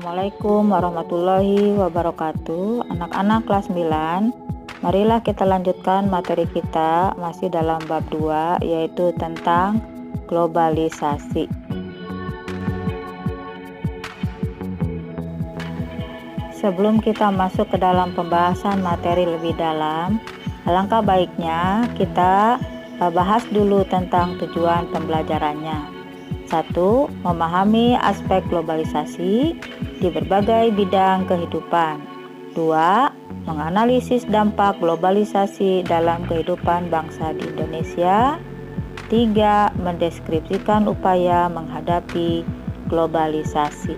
Assalamualaikum warahmatullahi wabarakatuh. Anak-anak kelas 9, marilah kita lanjutkan materi kita masih dalam bab 2, yaitu tentang globalisasi. Sebelum kita masuk ke dalam pembahasan materi lebih dalam, alangkah baiknya kita bahas dulu tentang tujuan pembelajarannya. 1. Memahami aspek globalisasi di berbagai bidang kehidupan. 2. Menganalisis dampak globalisasi dalam kehidupan bangsa di Indonesia. 3. Mendeskripsikan upaya menghadapi globalisasi.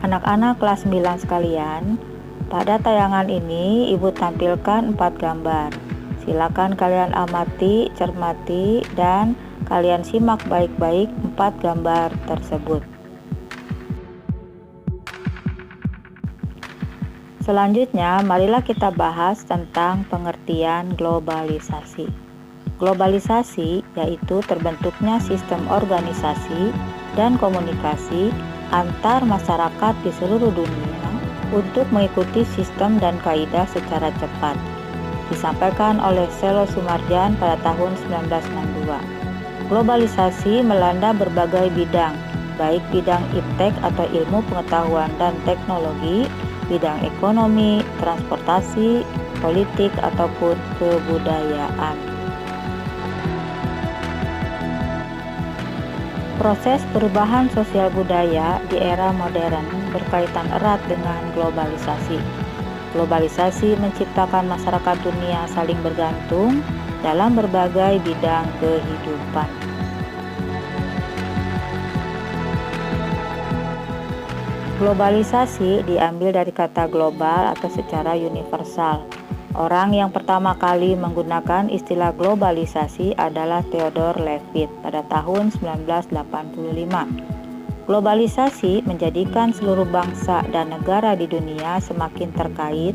Anak-anak kelas 9 sekalian, pada tayangan ini Ibu tampilkan 4 gambar. Silakan kalian amati, cermati, dan kalian simak baik-baik 4 gambar tersebut. Selanjutnya, marilah kita bahas tentang pengertian globalisasi. Globalisasi yaitu terbentuknya sistem organisasi dan komunikasi antar masyarakat di seluruh dunia untuk mengikuti sistem dan kaidah secara cepat. Disampaikan oleh Selo Sumarjan pada tahun 1962. Globalisasi melanda berbagai bidang, baik bidang iptek atau ilmu pengetahuan dan teknologi, bidang ekonomi, transportasi, politik, ataupun kebudayaan. Proses perubahan sosial budaya di era modern berkaitan erat dengan globalisasi. Globalisasi menciptakan masyarakat dunia saling bergantung dalam berbagai bidang kehidupan. Globalisasi diambil dari kata global atau secara universal. Orang yang pertama kali menggunakan istilah globalisasi adalah Theodor Levitt pada tahun 1985. Globalisasi menjadikan seluruh bangsa dan negara di dunia semakin terkait,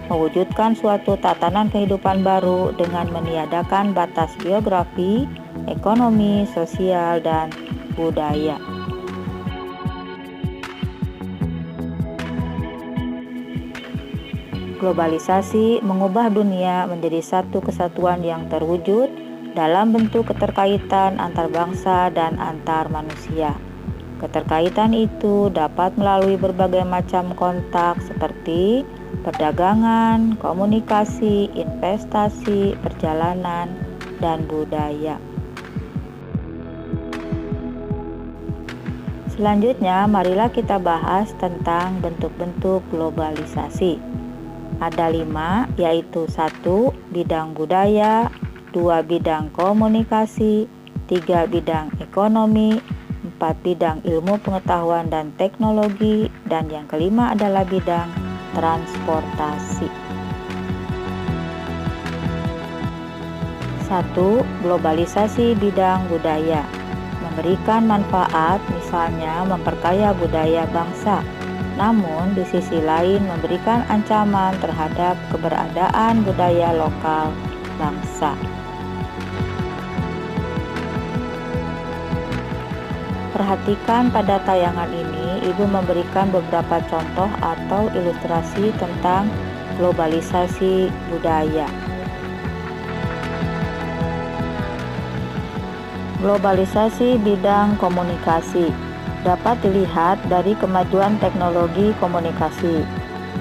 mewujudkan suatu tatanan kehidupan baru dengan meniadakan batas geografi, ekonomi, sosial, dan budaya. Globalisasi mengubah dunia menjadi satu kesatuan yang terwujud dalam bentuk keterkaitan antar bangsa dan antar manusia. Keterkaitan itu dapat melalui berbagai macam kontak seperti perdagangan, komunikasi, investasi, perjalanan, dan budaya. Selanjutnya, marilah kita bahas tentang bentuk-bentuk globalisasi. Ada 5, yaitu 1. Bidang budaya, 2. Bidang komunikasi, 3. Bidang ekonomi, 4. Bidang ilmu pengetahuan dan teknologi, dan yang kelima adalah bidang transportasi. 1. Globalisasi bidang budaya memberikan manfaat, misalnya memperkaya budaya bangsa. Namun di sisi lain memberikan ancaman terhadap keberadaan budaya lokal bangsa. Perhatikan pada tayangan ini, Ibu memberikan beberapa contoh atau ilustrasi tentang globalisasi budaya. Globalisasi bidang komunikasi dapat dilihat dari kemajuan teknologi komunikasi.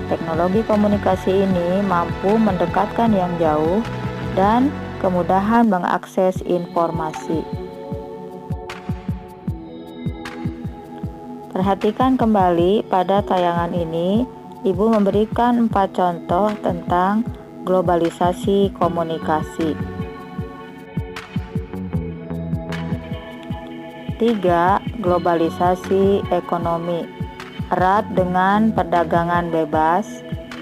Teknologi komunikasi ini mampu mendekatkan yang jauh dan kemudahan mengakses informasi. Perhatikan kembali pada tayangan ini, Ibu memberikan 4 contoh tentang globalisasi komunikasi. 3. Globalisasi ekonomi erat dengan perdagangan bebas.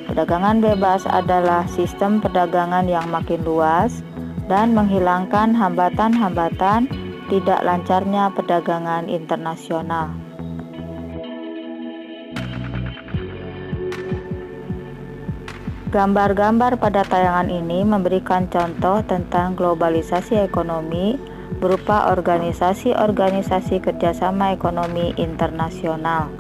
Perdagangan bebas adalah sistem perdagangan yang makin luas dan menghilangkan hambatan-hambatan tidak lancarnya perdagangan internasional. Gambar-gambar pada tayangan ini memberikan contoh tentang globalisasi ekonomi berupa organisasi-organisasi kerjasama ekonomi internasional.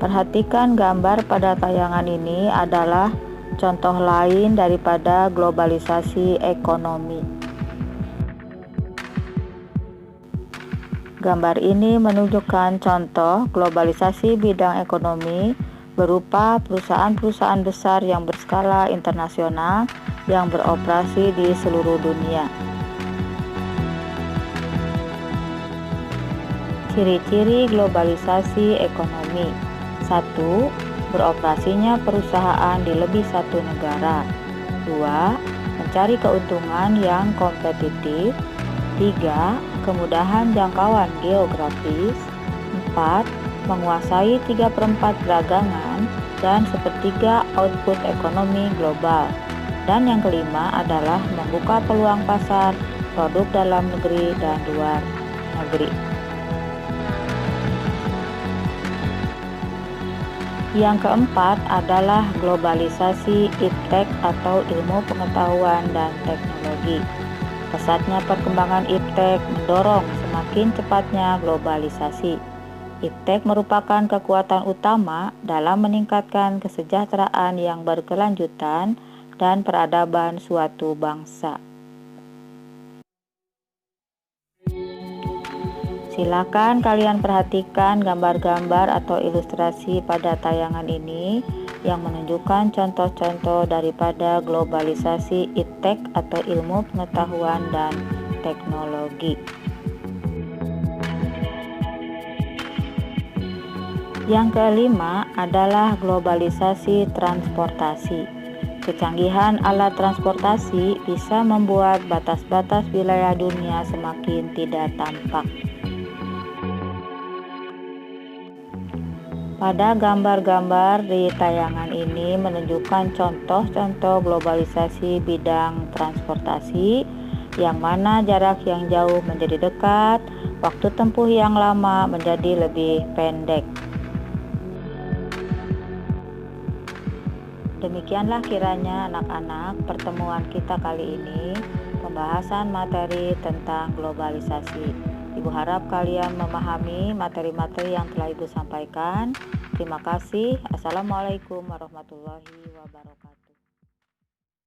Perhatikan gambar pada tayangan ini adalah contoh lain daripada globalisasi ekonomi. Gambar ini menunjukkan contoh globalisasi bidang ekonomi berupa perusahaan-perusahaan besar yang berskala internasional yang beroperasi di seluruh dunia. Ciri-ciri globalisasi ekonomi. 1. Beroperasinya perusahaan di lebih satu negara. 2. Mencari keuntungan yang kompetitif. 3. Kemudahan jangkauan geografis. 4. Menguasai 3/4 perdagangan dan sepertiga output ekonomi global. Dan yang kelima adalah membuka peluang pasar produk dalam negeri dan luar negeri. Yang keempat adalah globalisasi iptek atau ilmu pengetahuan dan teknologi. Pesatnya perkembangan iptek mendorong semakin cepatnya globalisasi. Iptek merupakan kekuatan utama dalam meningkatkan kesejahteraan yang berkelanjutan dan peradaban suatu bangsa. Silakan kalian perhatikan gambar-gambar atau ilustrasi pada tayangan ini yang menunjukkan contoh-contoh daripada globalisasi iptek atau ilmu pengetahuan dan teknologi. Yang kelima adalah globalisasi transportasi. Kecanggihan alat transportasi bisa membuat batas-batas wilayah dunia semakin tidak tampak. Pada gambar-gambar di tayangan ini menunjukkan contoh-contoh globalisasi bidang transportasi, yang mana jarak yang jauh menjadi dekat, waktu tempuh yang lama menjadi lebih pendek. Demikianlah kiranya anak-anak pertemuan kita kali ini, pembahasan materi tentang globalisasi. Ibu harap kalian memahami materi-materi yang telah Ibu sampaikan. Terima kasih. Assalamualaikum warahmatullahi wabarakatuh.